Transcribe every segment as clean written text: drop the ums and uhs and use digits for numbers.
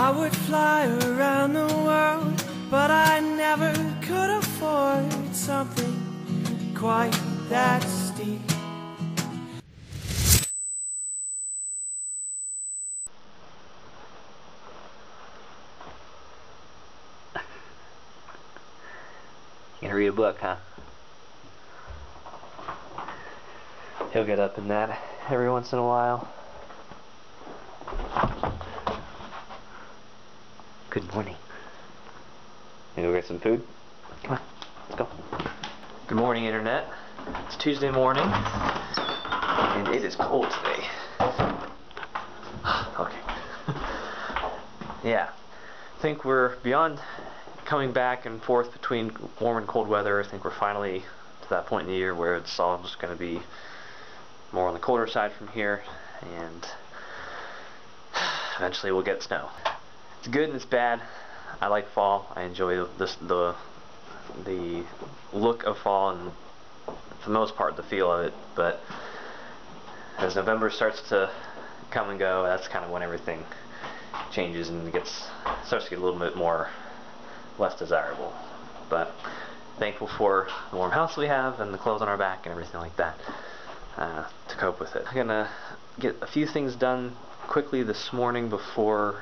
I would fly around the world, but I never could afford something quite that steep. You gonna read a book, huh? He'll get up in that every once in a while. Good morning. You go get some food? Come on, let's go. Good morning, Internet. It's Tuesday morning, and it is cold today. Okay. Yeah, I think we're beyond coming back and forth between warm and cold weather. I think we're finally to that point in the year where it's all just going to be more on the colder side from here, and eventually we'll get snow. It's good and it's bad. I like fall. I enjoy the look of fall and, for the most part, the feel of it. But as November starts to come and go, that's kind of when everything changes and it starts to get a little bit less desirable. But thankful for the warm house we have and the clothes on our back and everything like that to cope with it. I'm gonna get a few things done quickly this morning before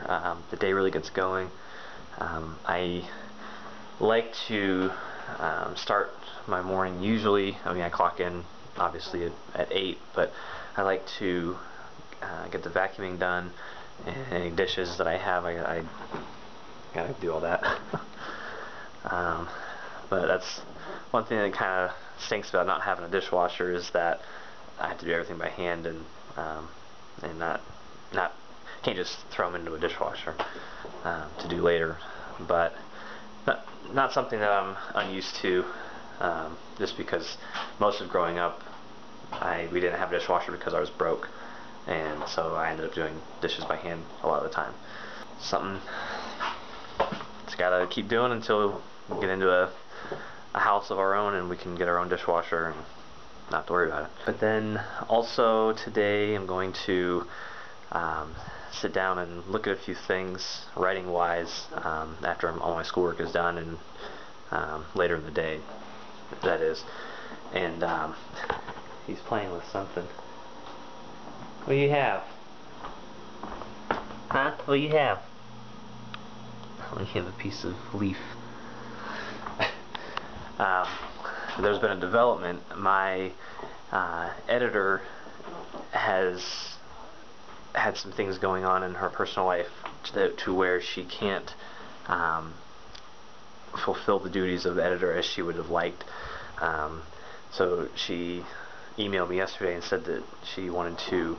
the day really gets going. I like to start my morning usually, I clock in obviously at 8, but I like to get the vacuuming done, and any dishes that I have, I gotta do all that. But that's one thing that kind of stinks about not having a dishwasher, is that I have to do everything by hand, and can't just throw them into a dishwasher to do later. But not something that I'm unused to, just because most of growing up we didn't have a dishwasher because ours broke, and so I ended up doing dishes by hand a lot of the time. Something just gotta keep doing until we get into a house of our own and we can get our own dishwasher and not to worry about it. But then also today I'm going to sit down and look at a few things writing wise after all my schoolwork is done, and later in the day, that is. And he's playing with something. What do you have? Huh? What do you have? We have a piece of leaf. There's been a development. My editor has had some things going on in her personal life to where she can't fulfill the duties of the editor as she would have liked. So she emailed me yesterday and said that she wanted to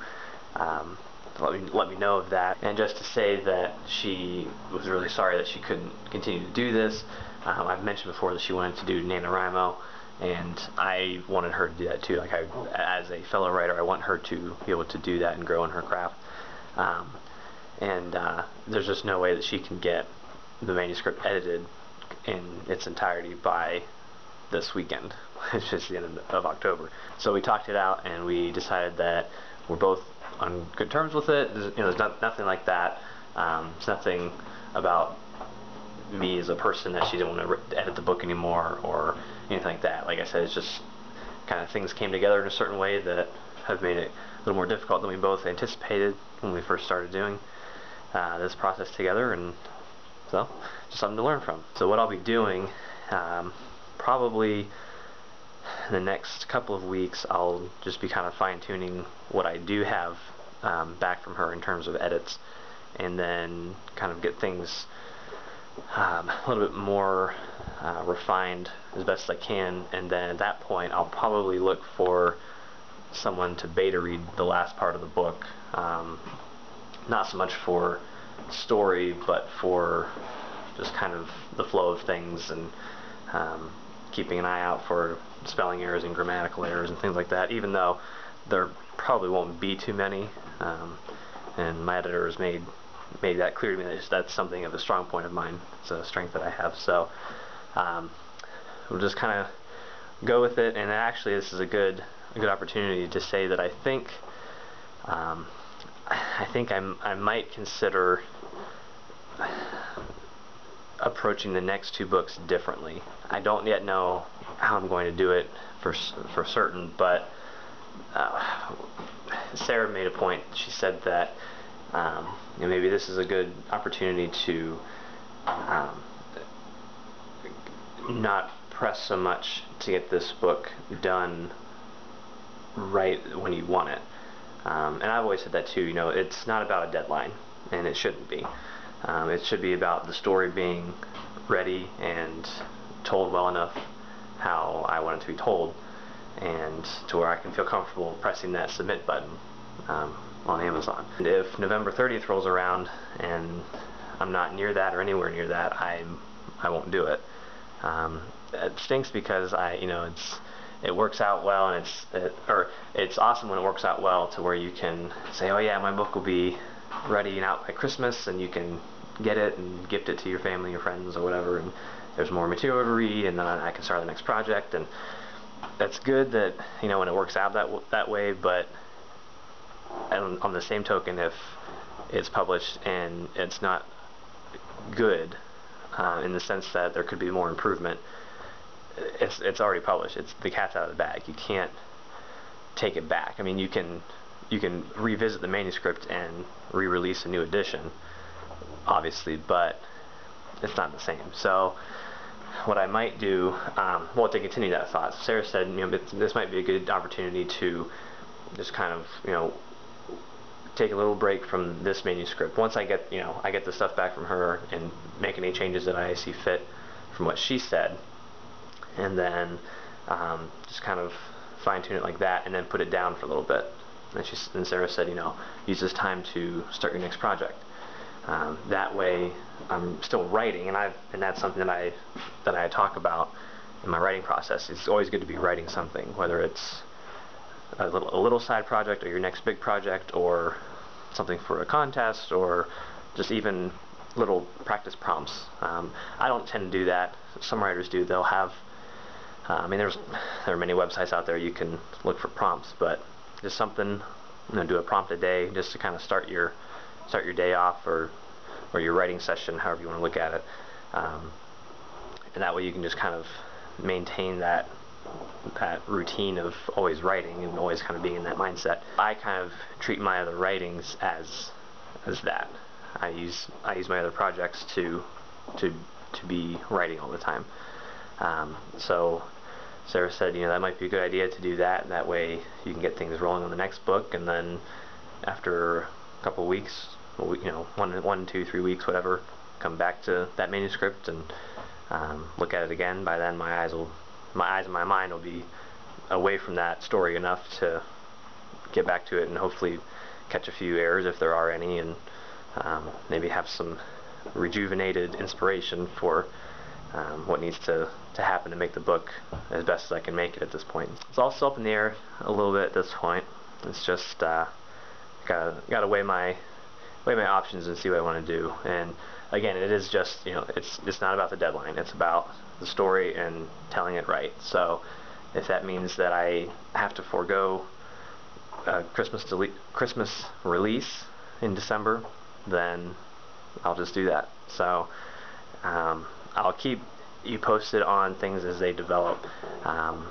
let me know of that, and just to say that she was really sorry that she couldn't continue to do this. I've mentioned before that she wanted to do NaNoWriMo, and I wanted her to do that too. Like, as a fellow writer, I want her to be able to do that and grow in her craft. There's just no way that she can get the manuscript edited in its entirety by this weekend, which is the end of October. So we talked it out, and we decided that we're both on good terms with it. There's nothing like that. It's nothing about me as a person that she didn't want to edit the book anymore or anything like that. Like I said, it's just kind of things came together in a certain way that have made it a little more difficult than we both anticipated when we first started doing this process together, and so just something to learn from. So what I'll be doing, probably in the next couple of weeks, I'll just be kind of fine-tuning what I do have back from her in terms of edits, and then kind of get things a little bit more refined as best as I can, and then at that point I'll probably look for someone to beta read the last part of the book, not so much for story, but for just kind of the flow of things, and keeping an eye out for spelling errors and grammatical errors and things like that, even though there probably won't be too many, and my editor has made that clear to me that that's something of a strong point of mine. It's a strength that I have. So we'll just kind of go with it, and actually this is a good opportunity to say that I think I might consider approaching the next two books differently. I don't yet know how I'm going to do it for certain, but Sarah made a point. She said that maybe this is a good opportunity to not press so much to get this book done right when you want it. And I've always said that too. You know, it's not about a deadline, and it shouldn't be. It should be about the story being ready and told well enough how I want it to be told, and to where I can feel comfortable pressing that submit button on Amazon. And if November 30th rolls around and I'm not near that or anywhere near that, I won't do it. It stinks because it works out well, and it's awesome when it works out well to where you can say, oh yeah, my book will be ready and out by Christmas, and you can get it and gift it to your family or friends or whatever, and there's more material to read, and then I can start the next project. And that's good that, you know, when it works out that way, but on the same token, if it's published and it's not good, in the sense that there could be more improvement, it's already published. It's the cat's out of the bag. You can't take it back. I mean, you can revisit the manuscript and re-release a new edition, obviously, but it's not the same. So what I might do, well, to continue that thought, Sarah said, you know, this might be a good opportunity to just kind of, you know, take a little break from this manuscript. Once I get the stuff back from her and make any changes that I see fit from what she said, and then just kind of fine-tune it like that, and then put it down for a little bit. And Sarah said, you know, use this time to start your next project. That way, I'm still writing, and that's something that I talk about in my writing process. It's always good to be writing something, whether it's a little side project or your next big project, or something for a contest, or just even little practice prompts. I don't tend to do that. Some writers do. They'll have, I mean, there are many websites out there you can look for prompts, but just something, you know, do a prompt a day just to kind of start your day off, or your writing session, however you want to look at it. And that way you can just kind of maintain that routine of always writing and always kind of being in that mindset. I kind of treat my other writings as that. I use my other projects to be writing all the time. So Sarah said, you know, that might be a good idea to do that, and that way you can get things rolling on the next book, and then after a couple of weeks, you know, 1, 2, 3 weeks, whatever, come back to that manuscript and look at it again. By then my eyes and my mind will be away from that story enough to get back to it and hopefully catch a few errors if there are any, and maybe have some rejuvenated inspiration for what needs to happen to make the book as best as I can make it at this point. It's all still up in the air a little bit at this point. It's just gotta weigh my options and see what I want to do. And again, it is just, you know, it's not about the deadline. It's about the story and telling it right. So if that means that I have to forego Christmas release in December, then I'll just do that. So I'll keep you posted on things as they develop.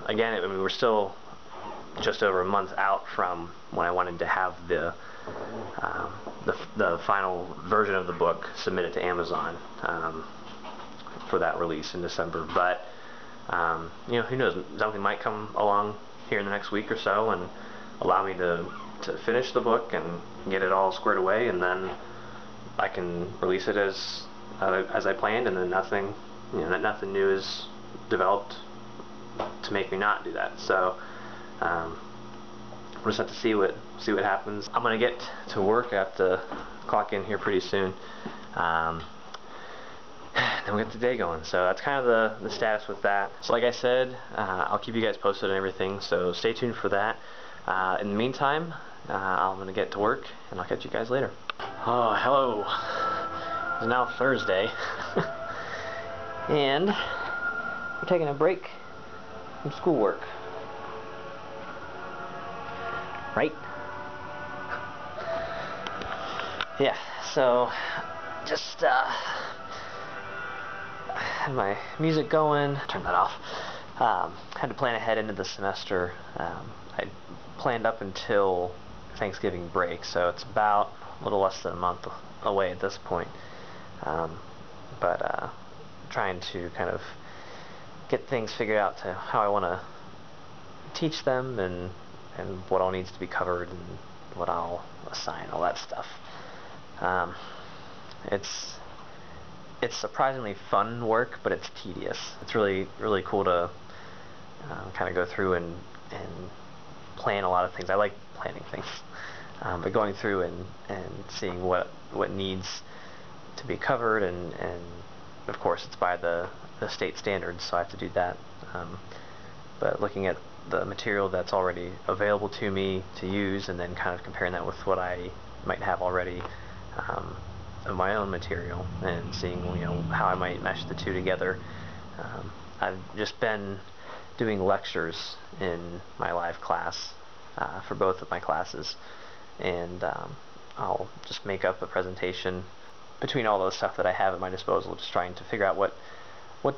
Again, I mean, we're still just over a month out from when I wanted to have the final version of the book submitted to Amazon for that release in December. But you know, who knows? Something might come along here in the next week or so and allow me to finish the book and get it all squared away, and then I can release it as I planned, and then nothing new is developed to make me not do that. So we'll just have to see what happens. I'm gonna get to work. I have to clock in here pretty soon. Then we get the day going. So that's kind of the status with that. So like I said, I'll keep you guys posted on everything, so stay tuned for that. In the meantime, I'm gonna get to work, and I'll catch you guys later. Oh, hello. It's now Thursday. And we're taking a break from schoolwork. Right? Yeah, so just had my music going. Turn that off. Had to plan ahead into the semester. I planned up until Thanksgiving break, so it's about a little less than a month away at this point. But trying to kind of get things figured out to how I want to teach them, and what all needs to be covered, and what I'll assign, all that stuff. It's surprisingly fun work, but it's tedious. It's really cool to kind of go through and plan a lot of things. I like planning things, but going through and seeing what needs to be covered, and of course it's by the state standards, so I have to do that. But looking at the material that's already available to me to use, and then kind of comparing that with what I might have already of my own material, and seeing how I might mesh the two together. I've just been doing lectures in my live class for both of my classes, and I'll just make up a presentation between all the stuff that I have at my disposal, just trying to figure out what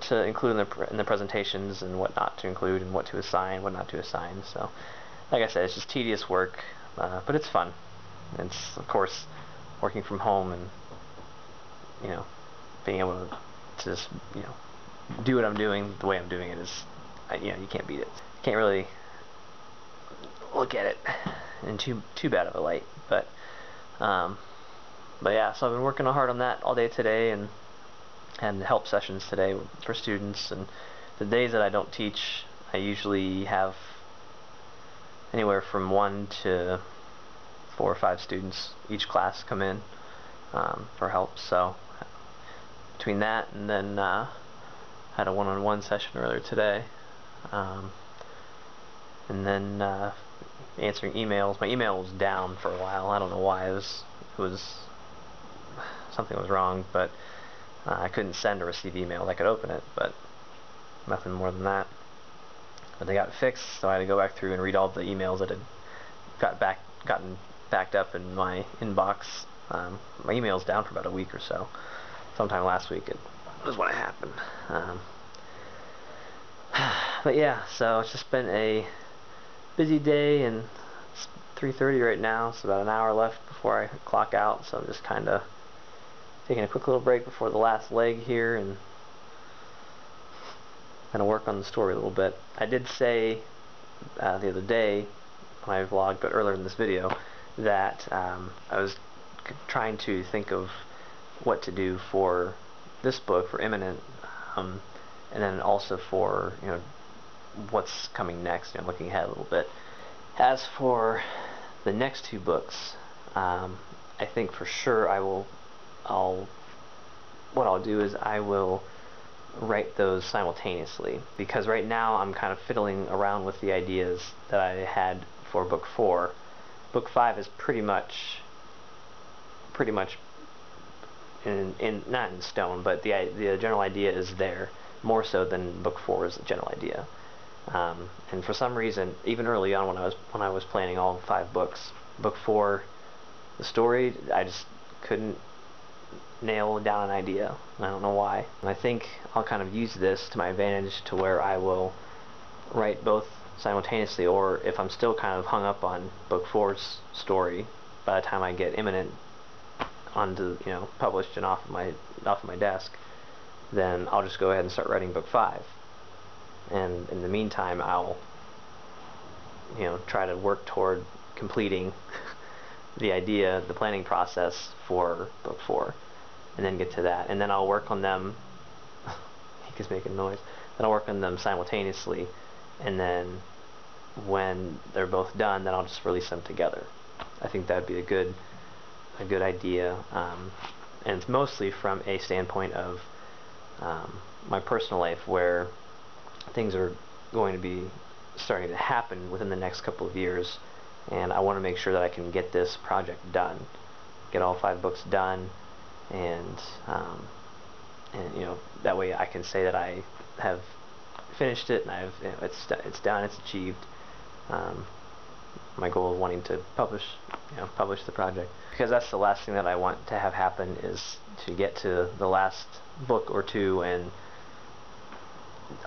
to include in the presentations, and what not to include, and what to assign, what not to assign. So, like I said, it's just tedious work, but it's fun. It's, of course, working from home, and being able to just do what I'm doing the way I'm doing it is, you can't beat it. Can't really look at it in too bad of a light. But yeah, so I've been working hard on that all day today, and help sessions today for students. And the days that I don't teach, I usually have anywhere from 1 to 4 or 5 students each class come in for help. So between that, and then had a one-on-one session earlier today, and then answering emails. My email was down for a while. I don't know why. It was something was wrong, but I couldn't send or receive emails. I could open it, but nothing more than that. But they got it fixed, so I had to go back through and read all the emails that had gotten backed up in my inbox. My email's down for about a week or so. Sometime last week it was when it happened. But yeah, so it's just been a busy day, and it's 3:30 right now, so about an hour left before I clock out. So I'm just kind of taking a quick little break before the last leg here, and gonna work on the story a little bit. I did say the other day when I vlogged, but earlier in this video, that I was trying to think of what to do for this book, for Imminent, and then also for what's coming next, looking ahead a little bit. As for the next 2 books, I think for sure what I'll do is I will write those simultaneously, because right now I'm kind of fiddling around with the ideas that I had for book 4. Book 5 is pretty much not in stone, but the general idea is there, more so than book 4 is the general idea. And for some reason, even early on when I was planning all 5 books, book 4, the story, I just couldn't nail down an idea. I don't know why. And I think I'll kind of use this to my advantage, to where I will write both simultaneously, or if I'm still kind of hung up on book 4's story, by the time I get Imminent onto published and off of my desk, then I'll just go ahead and start writing book 5. And in the meantime, I'll try to work toward completing the planning process for book 4, and then get to that, and then I'll work on them. He keeps making noise. Then I'll work on them simultaneously, and then when they're both done, then I'll just release them together. I think that'd be a good idea, and it's mostly from a standpoint of my personal life, where things are going to be starting to happen within the next couple of years, and I want to make sure that I can get this project done, get all 5 books done, and that way I can say that I have finished it, and it's done, it's achieved. my goal of wanting to publish the project, because that's the last thing that I want to have happen, is to get to the last book or two and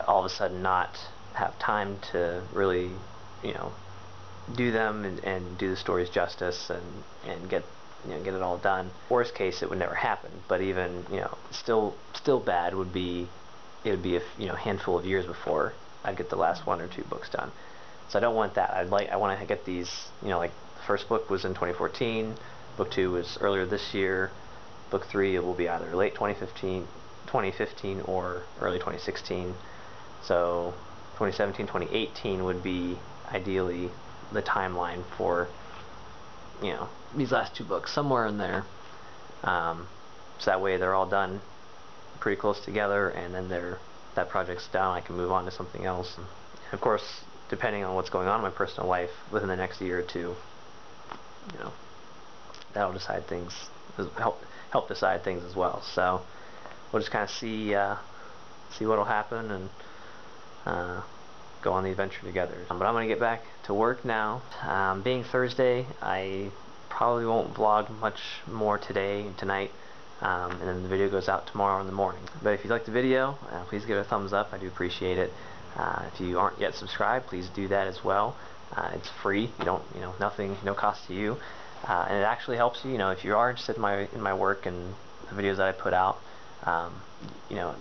all of a sudden not have time to really do them and do the stories justice and get get it all done. Worst case, it would never happen, but even still bad would be, it would be a handful of years before I'd get the last 1 or 2 books done. So I don't want that. I want to get these, like the first book was in 2014, book 2 was earlier this year, book 3 it will be either late 2015 or early 2016. So 2017, 2018 would be ideally the timeline for these last 2 books, somewhere in there. So that way they're all done pretty close together, and then that project's done. I can move on to something else. And of course, depending on what's going on in my personal life within the next year or two, that'll decide things, help decide things as well. So we'll just kind of see what'll happen and go on the adventure together. But I'm gonna get back to work now. Being Thursday, I probably won't vlog much more tonight, and then the video goes out tomorrow in the morning. But if you liked the video, please give it a thumbs up. I do appreciate it. If you aren't yet subscribed, please do that as well. It's free. You don't, nothing, no cost to you, and it actually helps you. If you are interested in my work and the videos that I put out,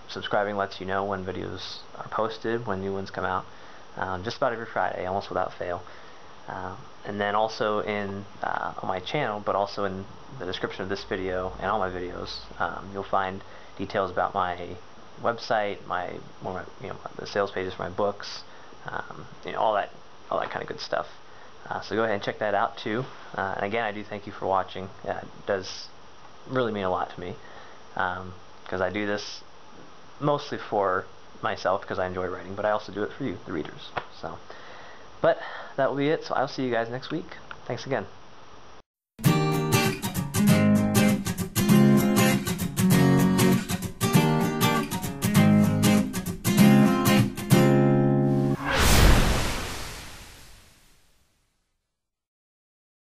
subscribing lets you know when videos are posted, when new ones come out, just about every Friday, almost without fail. And then also on my channel, but also in the description of this video and all my videos, you'll find details about my website, the sales pages for my books, all that kind of good stuff. So go ahead and check that out too. And again, I do thank you for watching. It does really mean a lot to me, because I do this mostly for myself because I enjoy writing, but I also do it for you, the readers. So, but that will be it. So I'll see you guys next week. Thanks again.